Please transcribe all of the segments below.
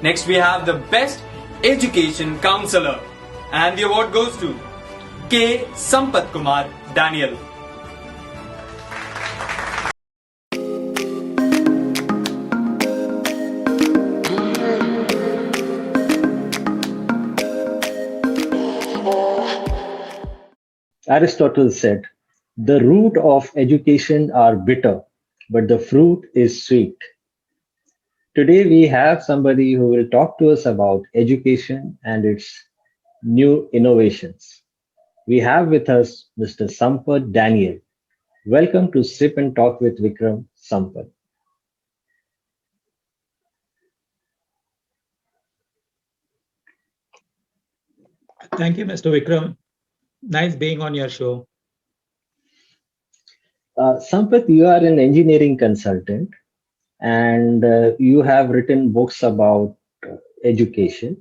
Next, we have the Best Education Counselor. And the award goes to K. Sampath Kumar Daniel. Aristotle said, "The root of education are bitter, but the fruit is sweet." Today we have somebody who will talk to us about education and its new innovations. We have with us Mr. Sampath Daniel. Welcome to Sip and Talk with Vikram Sampath. Thank you, Mr. Vikram. Nice being on your show. Sampath, you are an engineering consultant and you have written books about education.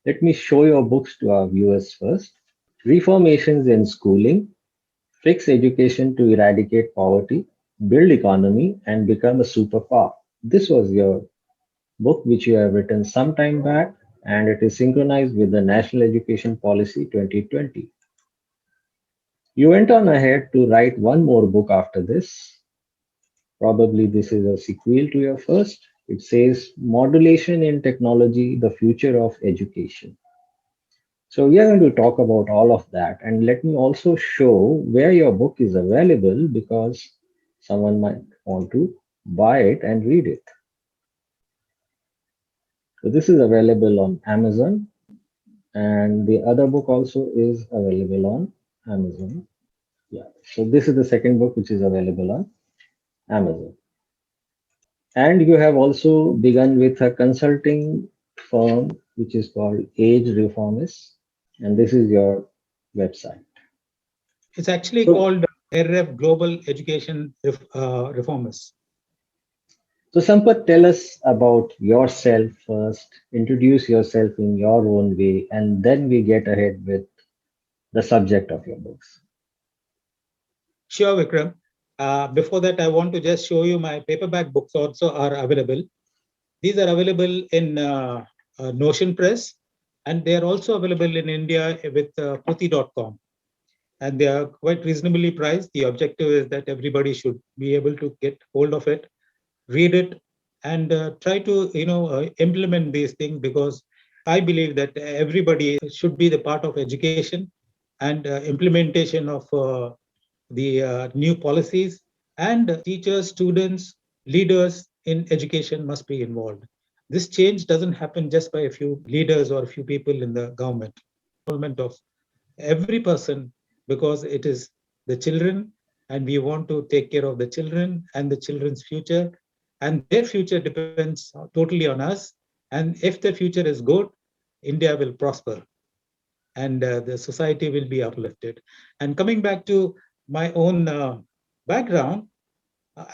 Let me show your books to our viewers first. Reformations in Schooling, Fix Education to Eradicate Poverty, Build Economy, and Become a Superpower. This was your book, which you have written some time back, and it is synchronized with the National Education Policy 2020. You went on ahead to write one more book after this. Probably this is a sequel to your first. It says Modulation in Technology, the Future of Education. So we are going to talk about all of that. And let me also show where your book is available because someone might want to buy it and read it. So this is available on Amazon. And the other book also is available on Amazon. Yeah. So this is the second book which is available on Amazon. And you have also begun with a consulting firm which is called Age Reformists. And this is your website. It's actually called RF Global Education Reformers. So Sampath, tell us about yourself first. Introduce yourself in your own way, and then we get ahead with the subject of your books. Sure, Vikram. Before that, I want to just show you my paperback books also are available. These are available in Notion Press, and they are also available in India with Pruthi.com. And they are quite reasonably priced. The objective is that everybody should be able to get hold of it, read it, and try to implement these things, because I believe that everybody should be the part of education and implementation of the new policies, and teachers, students, leaders in education must be involved. This change doesn't happen just by a few leaders or a few people in the government. Involvement of every person, because it is the children, and we want to take care of the children and the children's future, and their future depends totally on us. And if the future is good, India will prosper and the society will be uplifted. And coming back to my own background,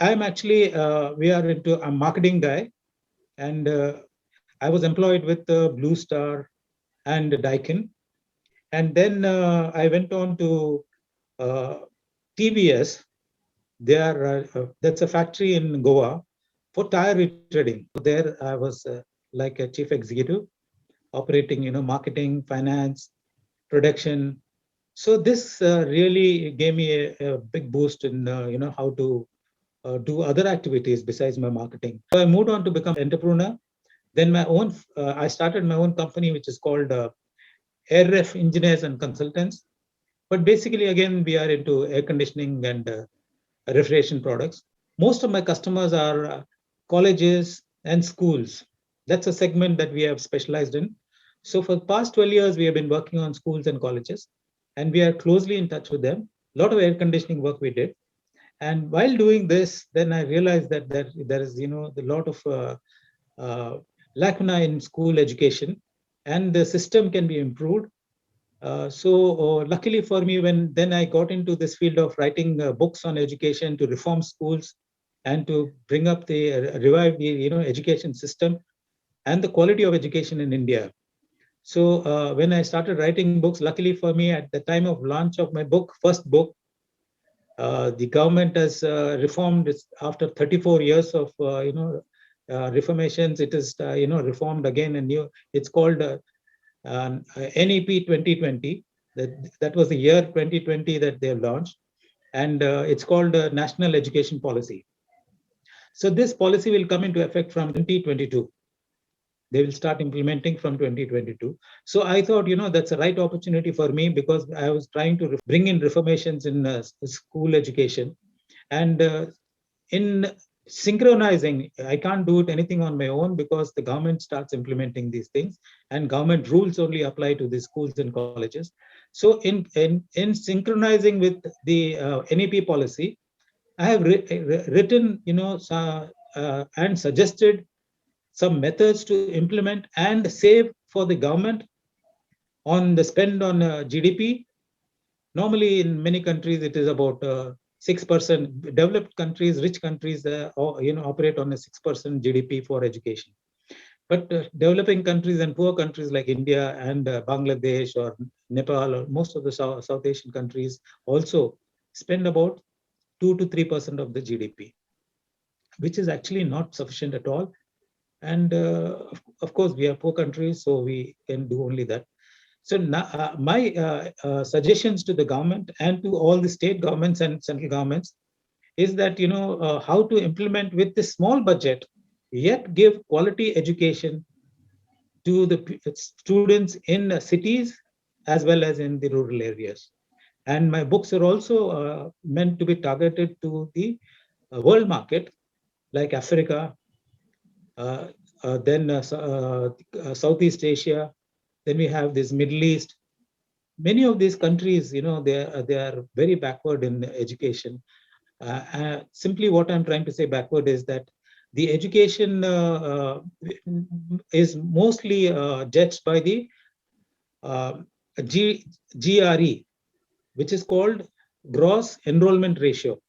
I'm actually, we are into a marketing guy, and I was employed with Blue Star and Daikin. And then I went on to TVS. That's a factory in Goa for tire retreading. There I was like a chief executive, operating, marketing, finance, production. So this really gave me a big boost in how to do other activities besides my marketing. So I moved on to become an entrepreneur. Then I started my own company, which is called AirRef Engineers and Consultants. But basically, again, we are into air conditioning and refrigeration products. Most of my customers are colleges and schools. That's a segment that we have specialized in. So for the past 12 years, we have been working on schools and colleges, and we are closely in touch with them. A lot of air conditioning work we did. And while doing this, then I realized that there is, a lot of lacuna in school education, and the system can be improved. Luckily for me, when then I got into this field of writing books on education to reform schools and to bring up revive the education system and the quality of education in India. So when I started writing books, luckily for me, at the time of launch of my first book, the government has reformed after 34 years of reformations. It is reformed again and new. It's called NEP 2020. That was the year 2020 that they launched, and it's called National Education Policy. So this policy will come into effect from 2022. They will start implementing from 2022. So I thought, that's a right opportunity for me, because I was trying to bring in reformations in school education. And in synchronizing, I can't do it anything on my own, because the government starts implementing these things, and government rules only apply to the schools and colleges. So in synchronizing with the NEP policy, I have written, and suggested some methods to implement and save for the government on the spend on GDP. Normally, in many countries, it is about 6%. Developed countries, rich countries, operate on a 6% GDP for education. But developing countries and poor countries like India and Bangladesh or Nepal, or most of the South Asian countries, also spend about 2 to 3% of the GDP, which is actually not sufficient at all. And of course, we are poor countries, so we can do only that. So now, my suggestions to the government and to all the state governments and central governments is that, how to implement with this small budget, yet give quality education to the students in cities as well as in the rural areas. And my books are also meant to be targeted to the world market, like Africa, then Southeast Asia, then we have this Middle East. Many of these countries, they are very backward in education. Simply what I'm trying to say backward is that the education is mostly judged by the GRE, which is called gross enrollment ratio.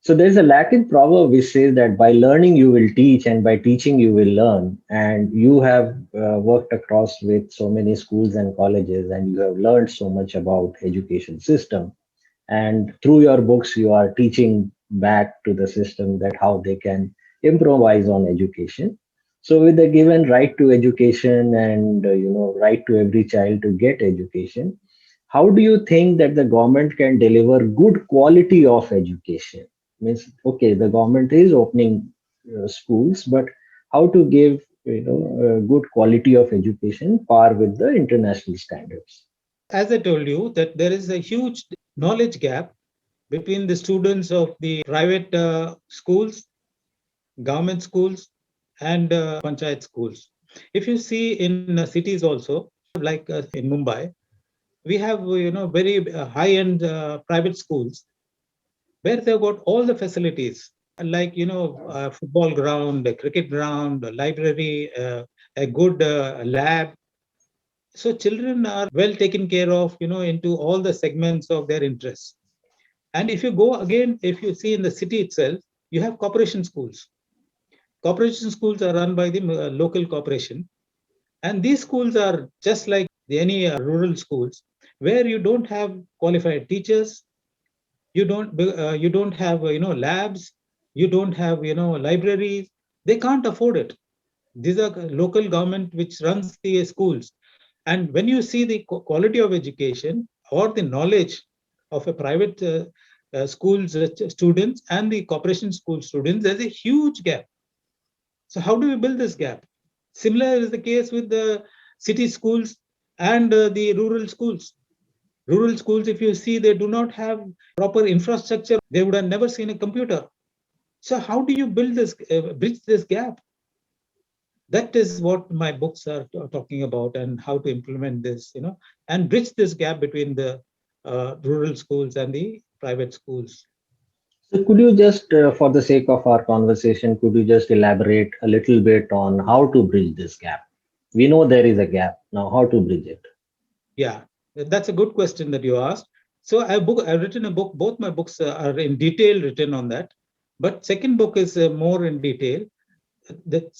So there's a Latin proverb which says that by learning you will teach, and by teaching you will learn. And you have worked across with so many schools and colleges, and you have learned so much about education system. And through your books, you are teaching back to the system that how they can improvise on education. So with the given right to education and right to every child to get education, how do you think that the government can deliver good quality of education? Means, okay, the government is opening schools, but how to give good quality of education par with the international standards? As I told you, that there is a huge knowledge gap between the students of the private schools, government schools, and panchayat schools. If you see in cities also, like in Mumbai, we have very high-end private schools where they've got all the facilities, like a football ground, a cricket ground, a library, a good lab. So children are well taken care of, into all the segments of their interests. And if you go again, if you see in the city itself, you have corporation schools. Corporation schools are run by the local corporation. And these schools are just like any rural schools, where you don't have qualified teachers, you don't have labs, you don't have libraries. They can't afford it. These are local government which runs the schools. And when you see the quality of education or the knowledge of a private schools students and the corporation school students, there's a huge gap. So how do we build this gap? Similar is the case with the city schools and the rural schools. Rural schools, if you see, they do not have proper infrastructure. They would have never seen a computer. So how do you build this, bridge this gap? That is what my books are talking about, and how to implement this, and bridge this gap between the rural schools and the private schools. So could you just, for the sake of our conversation, could you just elaborate a little bit on how to bridge this gap? We know there is a gap. Now, how to bridge it? Yeah, that's a good question that you asked. So I've written a book. Both my books are in detail written on that. But second book is more in detail. That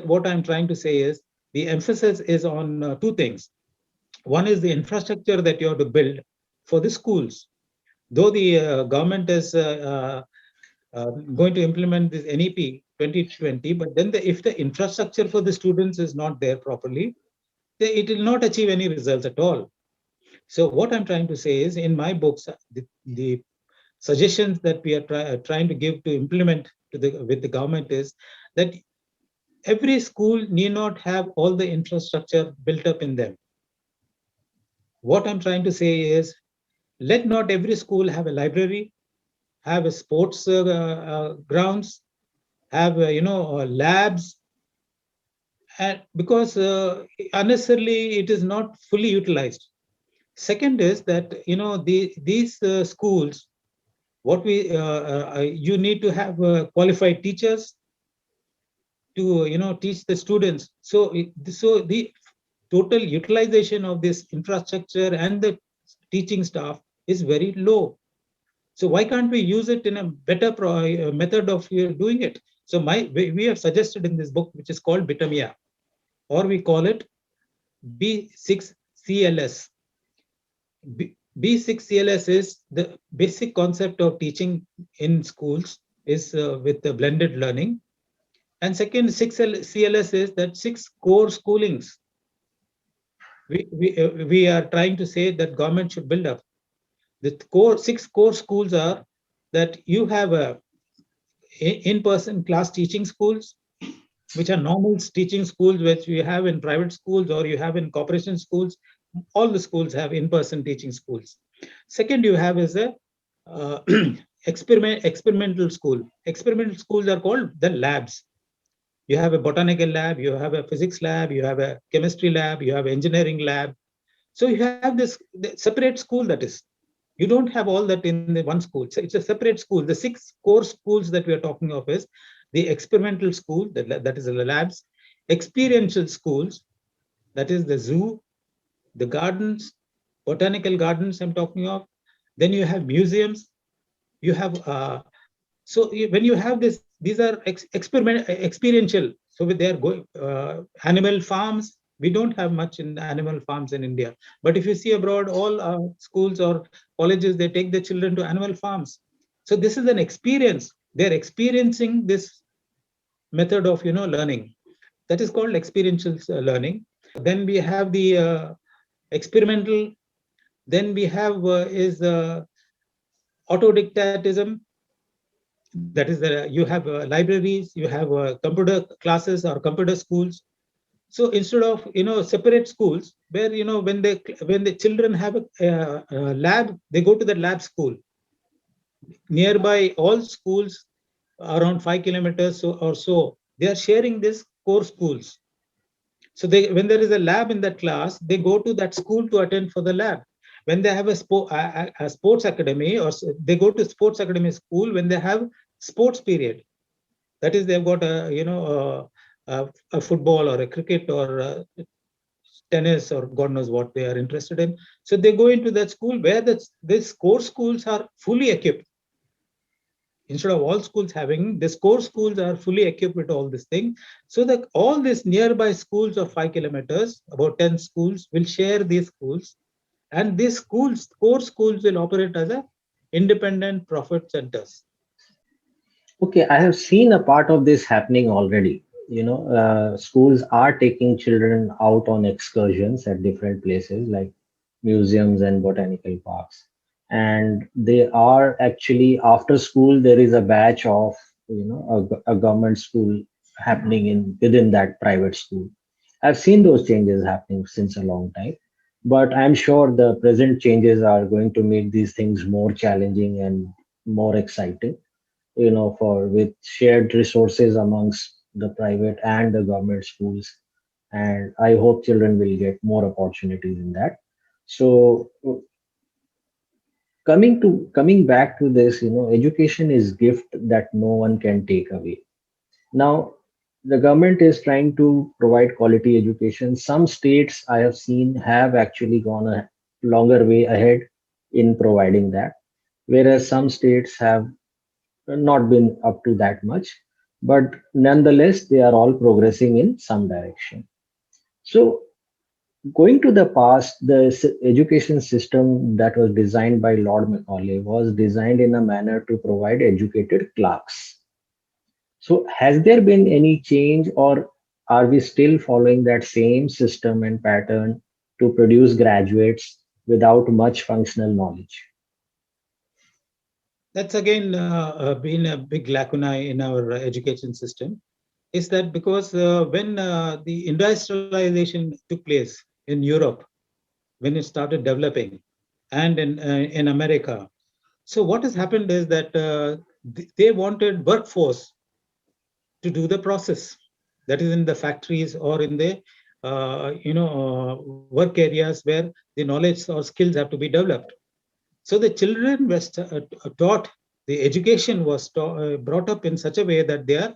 what I'm trying to say is the emphasis is on two things. One is the infrastructure that you have to build for the schools. Though the government is going to implement this NEP, 2020, but then if the infrastructure for the students is not there properly, it will not achieve any results at all. So what I'm trying to say is, in my books, the suggestions that we are trying to give to implement with the government is that every school need not have all the infrastructure built up in them. What I'm trying to say is, let not every school have a library, have a sports grounds, have labs, and because unnecessarily it is not fully utilized. Second is that these schools, what we you need to have qualified teachers to teach the students. So the total utilization of this infrastructure and the teaching staff is very low. So why can't we use it in a better method of doing it? So we have suggested in this book, which is called Bitamia, or we call it B6CLS. B6CLS is the basic concept of teaching in schools is with the blended learning. And second, 6CLS is that 6 core schoolings. We are trying to say that government should build up. The 6 core schools are that you have a in-person class teaching schools, which are normal teaching schools, which you have in private schools or you have in corporation schools. All the schools have in-person teaching schools. Second, you have is a experimental school. Experimental schools are called the labs. You have a botanical lab, you have a physics lab, you have a chemistry lab, you have engineering lab. So you have this separate school, that is. You don't have all that in the one school. So it's a separate school. The 6 core schools that we are talking of is the experimental school, that is the labs, experiential schools, that is the zoo, the gardens, botanical gardens I'm talking of. Then you have museums. You have so when you have this, these are experiential. So they are going animal farms. We don't have much in animal farms in India, but if you see abroad, all schools or colleges, they take the children to animal farms. So this is an experience. They're experiencing this method of learning. That is called experiential learning. Then we have the experimental. Then we have is autodidactism. That is you have libraries, you have computer classes or computer schools. So instead of separate schools where when the children have a lab, they go to the lab school. Nearby all schools around 5 kilometers or so, they are sharing this core schools. So when there is a lab in that class, they go to that school to attend for the lab. When they have a sports academy, or they go to sports academy school when they have sports period. That is, they've got a football or a cricket or tennis or God knows what they are interested in. So they go into that school where these core schools are fully equipped. Instead of all schools having, these core schools are fully equipped with all this thing. So that all these nearby schools of 5 kilometers, about 10 schools, will share these schools. And these schools, core schools, will operate as a independent profit centers. Okay, I have seen a part of this happening already. Schools are taking children out on excursions at different places like museums and botanical parks. And they are actually, after school, there is a batch of, a government school happening within that private school. I've seen those changes happening since a long time, but I'm sure the present changes are going to make these things more challenging and more exciting, for with shared resources amongst the private and the government schools. And I hope children will get more opportunities in that. So coming back to this, education is gift that no one can take away. Now, the government is trying to provide quality education. Some states I have seen have actually gone a longer way ahead in providing that, whereas some states have not been up to that much, but nonetheless, they are all progressing in some direction. So, going to the past, the education system that was designed by Lord Macaulay was designed in a manner to provide educated clerks. So has there been any change, or are we still following that same system and pattern to produce graduates without much functional knowledge? That's again been a big lacuna in our education system. Is that because when the industrialization took place in Europe, when it started developing, and in America, so what has happened is that they wanted workforce to do the process, that is in the factories or in the work areas where the knowledge or skills have to be developed. So the children were taught, the education was brought up in such a way that they are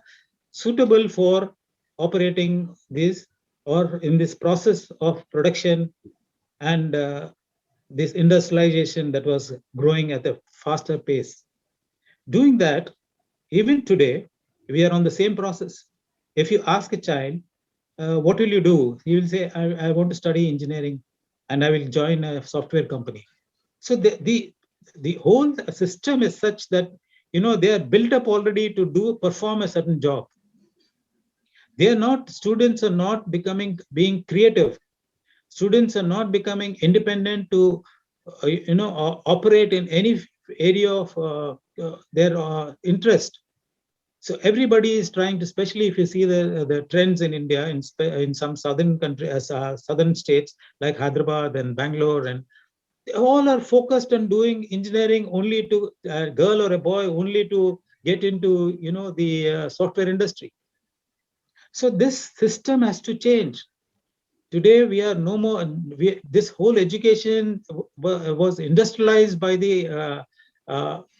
suitable for operating this or in this process of production and this industrialization that was growing at a faster pace. Doing that, even today, we are on the same process. If you ask a child, what will you do? He will say, I want to study engineering and I will join a software company. So the whole system is such that they are built up already to perform a certain job. They are not, students are not being creative. Students are not becoming independent to operate in any area of their interest. So everybody is trying to, especially if you see the trends in India, in some southern countries, southern states like Hyderabad and Bangalore, and they all are focused on doing engineering only to a girl or a boy only to get into the software industry. So this system has to change. Today we are no more. This whole education was industrialized by the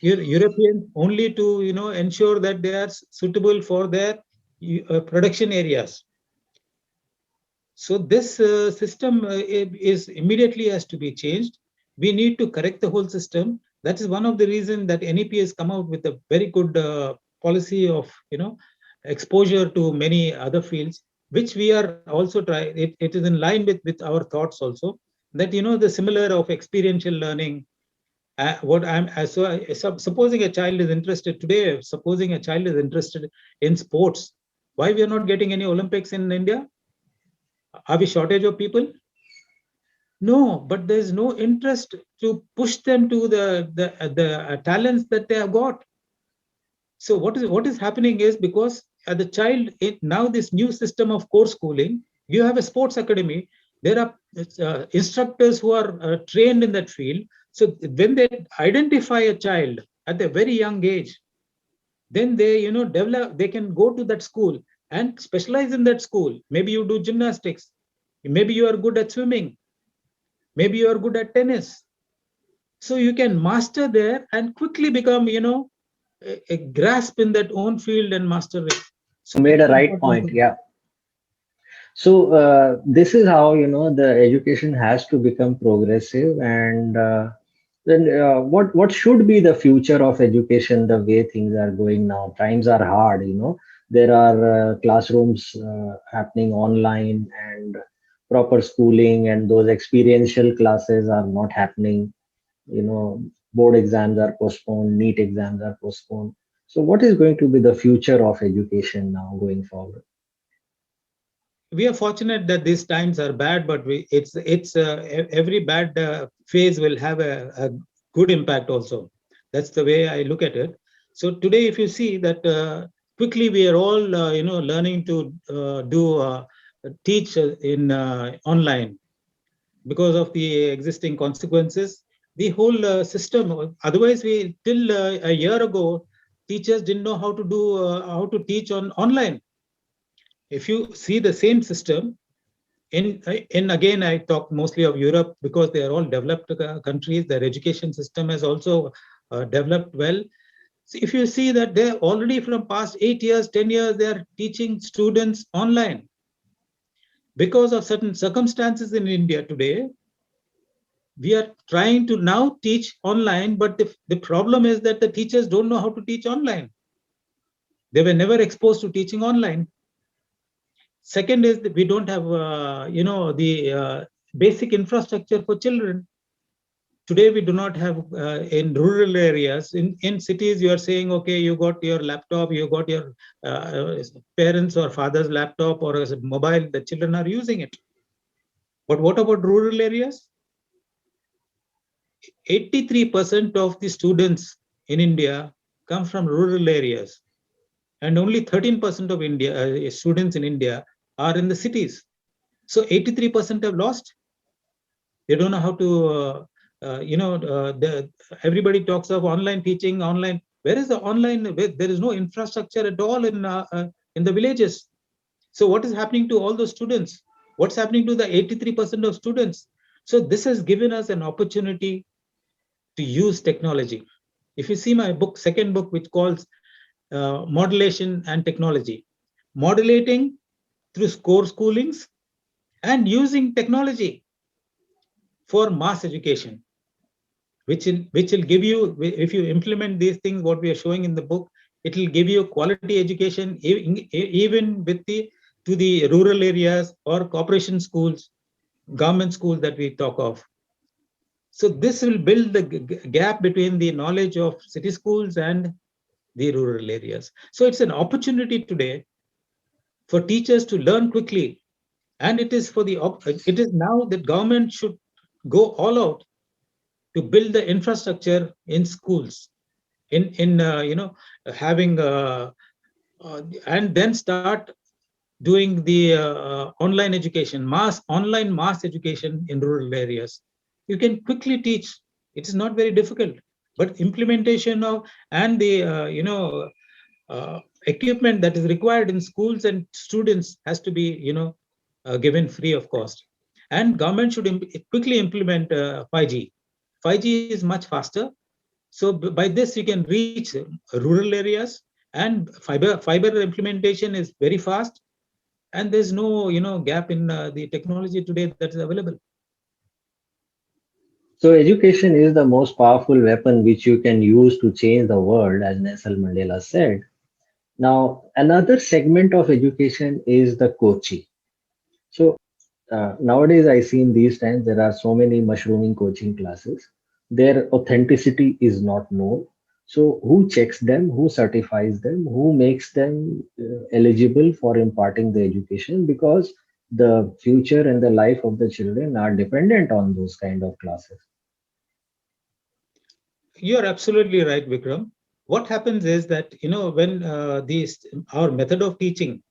Europeans only to ensure that they are suitable for their production areas. So this system is immediately has to be changed. We need to correct the whole system. That is one of the reasons that NEP has come out with a very good policy of exposure to many other fields, which we are also trying. It is in line with our thoughts also, that the similar of experiential learning. What I'm supposing a child is interested today. Supposing a child is interested in sports, why we are not getting any Olympics in India? Are we shortage of people? No, but there is no interest to push them to the talents that they have got. So what is happening is, because the child now this new system of core schooling, you have a sports academy. There are instructors who are trained in that field. So when they identify a child at a very young age, then they develop. They can go to that school and specialize in that school. Maybe you do gymnastics. Maybe you are good at swimming. Maybe you are good at tennis. So you can master there and quickly become a grasp in that own field and master it. So You made that's a the right important point. thing. Yeah. So this is how the education has to become progressive, and then what should be the future of education? The way things are going now, times are hard. There are classrooms happening online, and proper schooling, and those experiential classes are not happening. Board exams are postponed, NEET exams are postponed. So what is going to be the future of education now going forward? We are fortunate that these times are bad, but it's every bad phase will have a good impact also. That's the way I look at it. So today, if you see that quickly we are all learning to teach in online because of the existing consequences. The whole system. Otherwise, we till a year ago, teachers didn't know how to teach on online. If you see the same system in again, I talk mostly of Europe because they are all developed countries. Their education system has also developed well. So if you see that they already from past 8 years, 10 years, they are teaching students online. Because of certain circumstances in India today, we are trying to now teach online, but the problem is that the teachers don't know how to teach online. They were never exposed to teaching online. Second is that we don't have, the basic infrastructure for children. Today, we do not have in rural areas. In cities, you are saying, okay, you got your laptop, you got your parents or father's laptop or a mobile, the children are using it. But what about rural areas? 83% of the students in India come from rural areas, and only 13% of India students in India are in the cities. So 83% have lost. They don't know how to, everybody talks of online teaching, online. Where is the online? There is no infrastructure at all in the villages. So what is happening to all those students? What's happening to the 83% of students? So this has given us an opportunity to use technology. If you see my book, second book, which calls Modulation and Technology, modulating through core schoolings and using technology for mass education, which will give you, if you implement these things, what we are showing in the book, it will give you quality education, even with to the rural areas or corporation schools, government schools that we talk of. So this will build the gap between the knowledge of city schools and the rural areas. So it's an opportunity today for teachers to learn quickly, and it is now that government should go all out to build the infrastructure in schools, in having and then start doing the online education, online mass education in rural areas. You can quickly teach. It is not very difficult, but implementation of and the equipment that is required in schools and students has to be given free of cost. And government should quickly implement 5G. 5G is much faster. So by this you can reach rural areas, and fiber implementation is very fast, and there's no gap in the technology today that is available. So education is the most powerful weapon which you can use to change the world, as Nelson Mandela said. Now, another segment of education is the coaching. So nowadays, I see in these times there are so many mushrooming coaching classes. Their authenticity is not known. So who checks them? Who certifies them? Who makes them eligible for imparting the education? Because the future and the life of the children are dependent on those kind of classes. You're absolutely right, Vikram. What happens is that when our method of teaching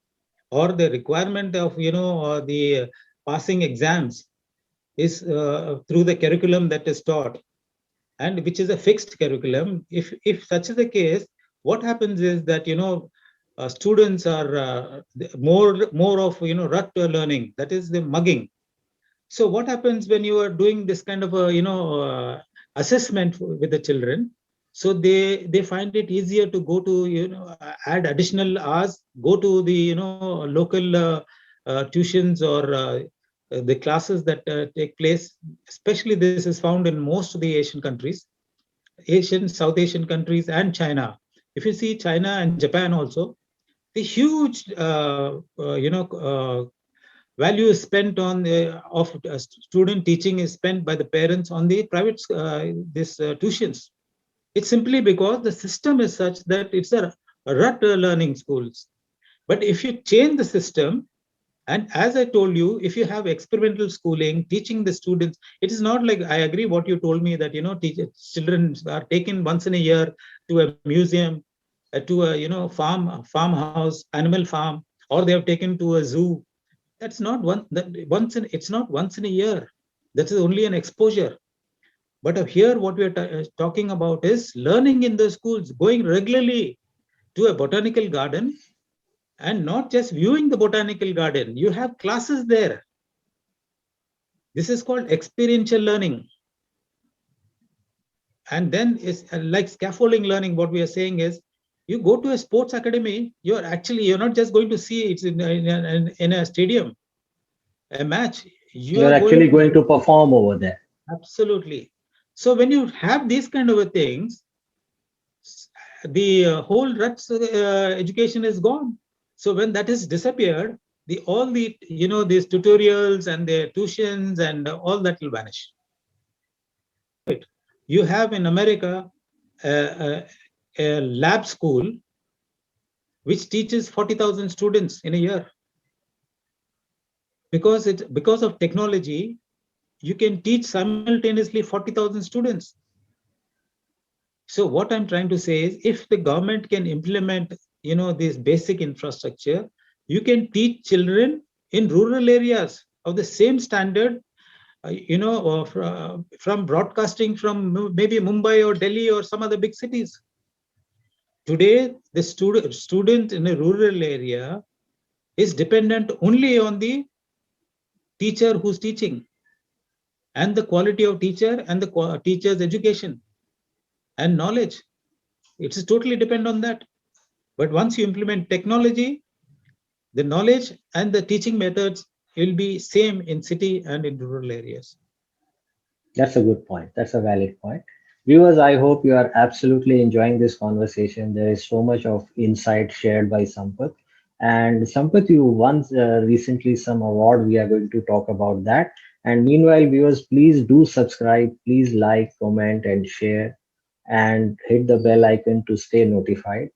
or the requirement of the passing exams is through the curriculum that is taught, and which is a fixed curriculum. If such is the case, what happens is that students are more of rut learning, that is the mugging. So what happens when you are doing this kind of a assessment with the children? So they find it easier to go to add additional hours, go to the local tuitions or the classes that take place. Especially this is found in most of the Asian countries, South Asian countries, and China. If you see China and Japan also, the huge value is spent on of student teaching is spent by the parents on the private tuitions. It's simply because the system is such that it's a rut learning schools. But if you change the system, and as I told you, if you have experimental schooling, teaching the students, it is not like, I agree what you told me that children are taken once in a year to a museum, to a farmhouse, animal farm, or they have taken to a zoo. That's not it's not once in a year. That is only an exposure. But here, what we are talking about is learning in the schools, going regularly to a botanical garden, and not just viewing the botanical garden. You have classes there. This is called experiential learning. And then it's like scaffolding learning. What we are saying is, you go to a sports academy, you're not just going to see it in a stadium, a match. You're actually going to perform over there. Absolutely. So when you have these kind of things, the whole ruts education is gone. So when that has disappeared, all the these tutorials and the tuitions and all that will vanish. it. You have in America a lab school which teaches 40,000 students in a year. Because of technology, you can teach simultaneously 40,000 students. So what I'm trying to say is, if the government can implement, this basic infrastructure, you can teach children in rural areas of the same standard, from broadcasting from maybe Mumbai or Delhi or some other big cities. Today, the student in a rural area is dependent only on the teacher who's teaching, and the quality of teacher and the teacher's education and knowledge. It's totally depend on that. But once you implement technology, the knowledge and the teaching methods will be same in city and in rural areas. That's a good point. That's a valid point. Viewers, I hope you are absolutely enjoying this conversation. There is so much of insight shared by Sampath. And Sampath, you won recently some award. We are going to talk about that. And meanwhile, viewers, please do subscribe, please like, comment, and share, and hit the bell icon to stay notified.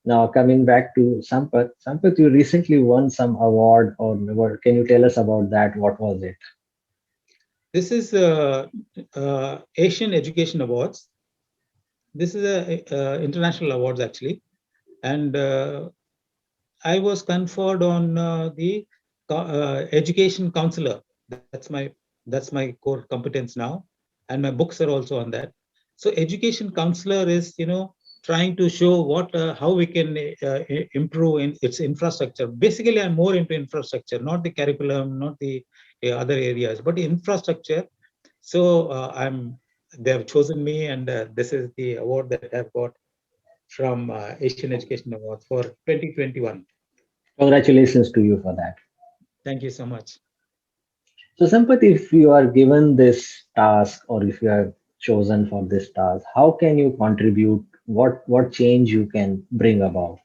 Now, coming back to Sampath. Sampath, you recently won some award, or can you tell us about that? What was it? This is Asian Education Awards. This is a international awards actually, and I was conferred on the education counselor. That's my core competence now, and my books are also on that. So education counselor is trying to show how we can improve in its infrastructure. Basically, I'm more into infrastructure, not the curriculum, not the other areas, but the infrastructure. So they have chosen me, and this is the award that I've got from Asian Education Awards for 2021. Congratulations to you for that. Thank you so much. So, Sampath, if you are given this task, or if you are chosen for this task, how can you contribute? What change you can bring about?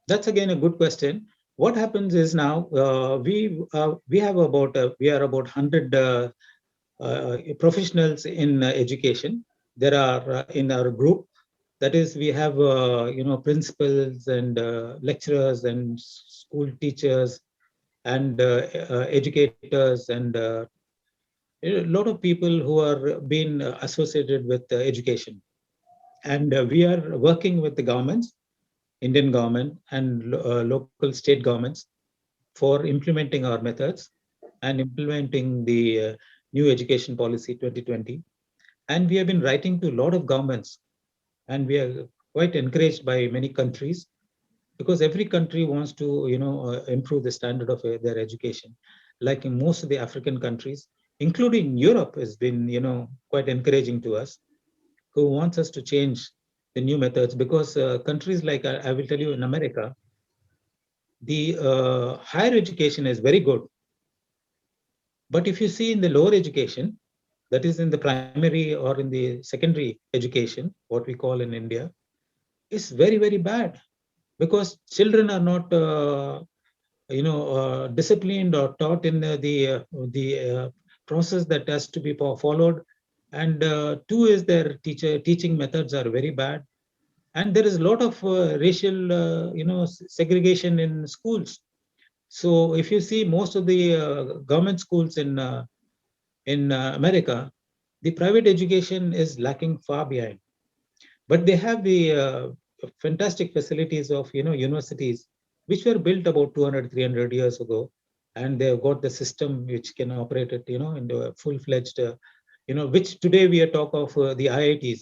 That's again a good question. What happens is now we are about 100 professionals in education. There are in our group. That is, we have principals and lecturers and school teachers and educators and a lot of people who are being associated with education. And we are working with the governments, Indian government and local state governments, for implementing our methods and implementing the new education policy 2020. And we have been writing to a lot of governments, and we are quite encouraged by many countries, because every country wants to improve the standard of their education. Like in most of the African countries, including Europe, has been quite encouraging to us, who wants us to change the new methods, because countries like, I will tell you, in America, the higher education is very good. But if you see in the lower education, that is in the primary or in the secondary education, what we call in India, is very, very bad, because children are not disciplined or taught in the process that has to be followed. And two is their teaching methods are very bad. And there is a lot of racial segregation in schools. So if you see most of the government schools in America, the private education is lacking far behind. But they have the fantastic facilities of universities, which were built about 200, 300 years ago, and they've got the system which can operate it into a full-fledged which today we are talk of the IITs.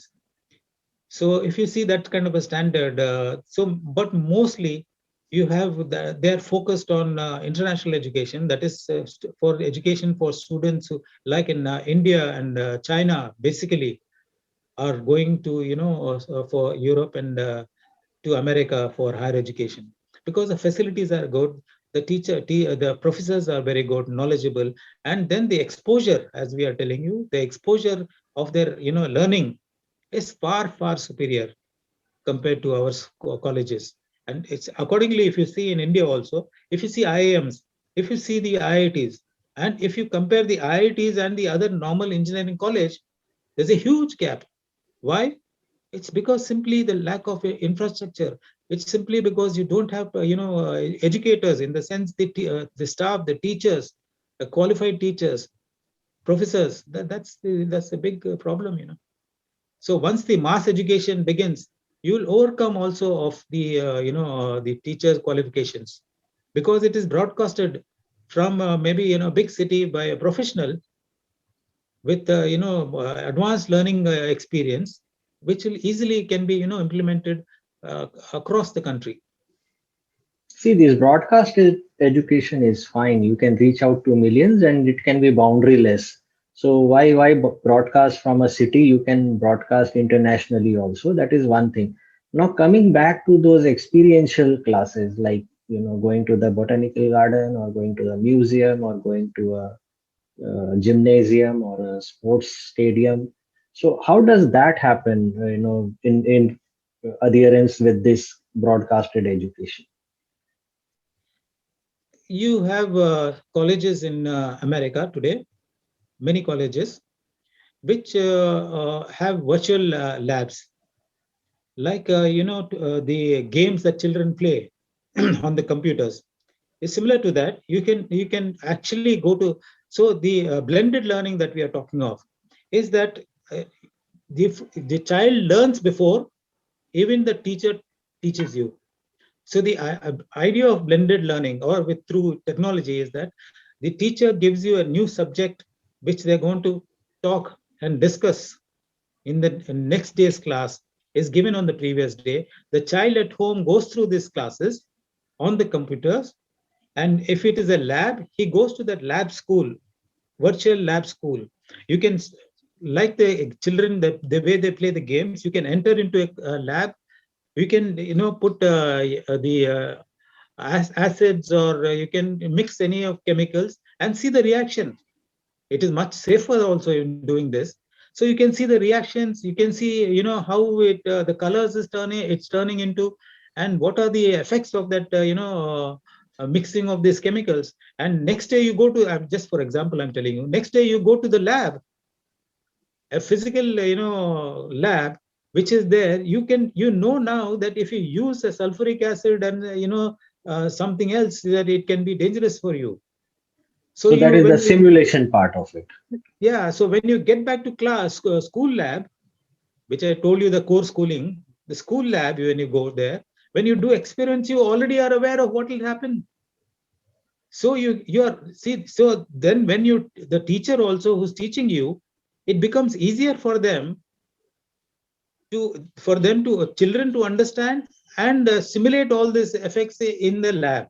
So if you see that kind of a standard, but mostly you have they're focused on international education, that is for education for students who, like in India and China, basically are going to for Europe and to America for higher education, because the facilities are good, the professors are very good, knowledgeable, and then the exposure, as we are telling you, the exposure of their learning is far, far superior compared to our colleges. And it's accordingly, if you see in India also, if you see IIMs, if you see the IITs, and if you compare the IITs and the other normal engineering college, There's a huge gap. Why? It's because simply the lack of infrastructure. It's simply because you don't have, educators, in the sense the staff, the teachers, the qualified teachers, professors. That's a big problem. So once the mass education begins, you will overcome also of the teachers' qualifications, because it is broadcasted from maybe big city by a professional with advanced learning experience, which will easily can be implemented across the country. See, this education is fine. You can reach out to millions and it can be boundaryless. So why broadcast from a city? You can broadcast internationally also. That is one thing. Now coming back to those experiential classes, like going to the botanical garden or going to the museum or going to a gymnasium or a sports stadium. So how does that happen? In adherence with this broadcasted education. You have colleges in America today, many colleges, which have virtual labs, like the games that children play on the computers is similar to that. You can actually go to, so the blended learning that we are talking of is that uh, the child learns before even the teacher teaches you. So the idea of blended learning or with through technology is that the teacher gives you a new subject which they're going to talk and discuss in the next day's class, is given on the previous day. The child at home goes through these classes on the computers, and if it is a lab, he goes to that lab school, virtual lab school. You can, like the children, the way they play the games, you can enter into a lab. You can put the acids, or you can mix any of chemicals and see the reaction. It is much safer also in doing this. So you can see the reactions, you can see how it the colors is turning into, and what are the effects of that mixing of these chemicals. And next day you go to, just for example I'm telling you, next day you go to the lab, a physical lab which is there. You can now that if you use a sulfuric acid and something else, that it can be dangerous for you. So So that you is the when you, simulation part of it. yeah, so when you get back to class, school lab, which I told you, the core schooling, the school lab, when you go there, when you do experiments, you already are aware of what will happen. So you are, see, so then when the teacher also who's teaching you, it becomes easier for them to children to understand and simulate all these effects in the lab.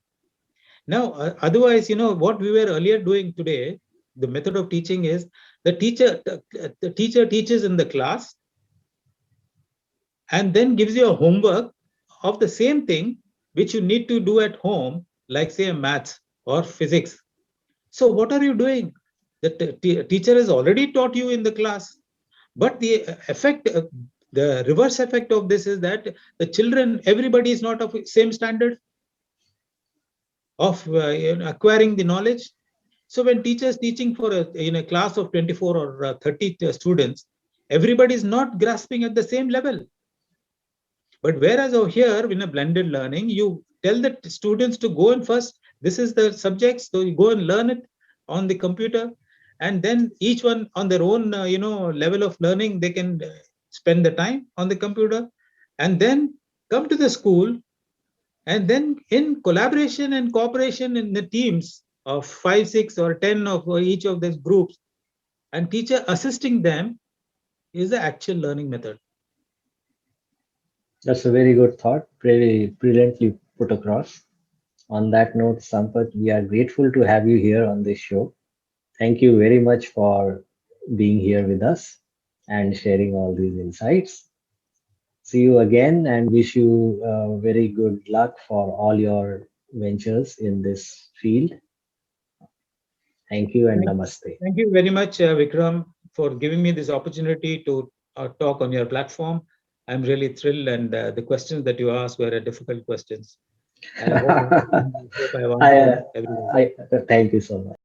Now, otherwise, what we were earlier doing today, the method of teaching is the teacher teaches in the class and then gives you a homework of the same thing which you need to do at home, like say maths or physics. So what are you doing? The teacher has already taught you in the class, but the effect, the reverse effect of this is that the children, everybody is not of same standard of acquiring the knowledge. So when teachers teaching for in a class of 24 or 30 students, everybody is not grasping at the same level. But whereas over here in a blended learning, you tell the students to go and first, this is the subjects, so you go and learn it on the computer, and then each one on their own level of learning, they can spend the time on the computer, and then come to the school, and then in collaboration and cooperation in the teams of 5, 6, or 10 of each of these groups, and teacher assisting them, is the actual learning method. That's a very good thought, very brilliantly put across. On that note, Sampath, we are grateful to have you here on this show. Thank you very much for being here with us and sharing all these insights. See you again and wish you very good luck for all your ventures in this field. Thank you and Thank, namaste. thank you very much, Vikram, for giving me this opportunity to talk on your platform. I'm really thrilled, and the questions that you asked were difficult questions. I hope, I hope I've I, answered everyone. I thank you so much.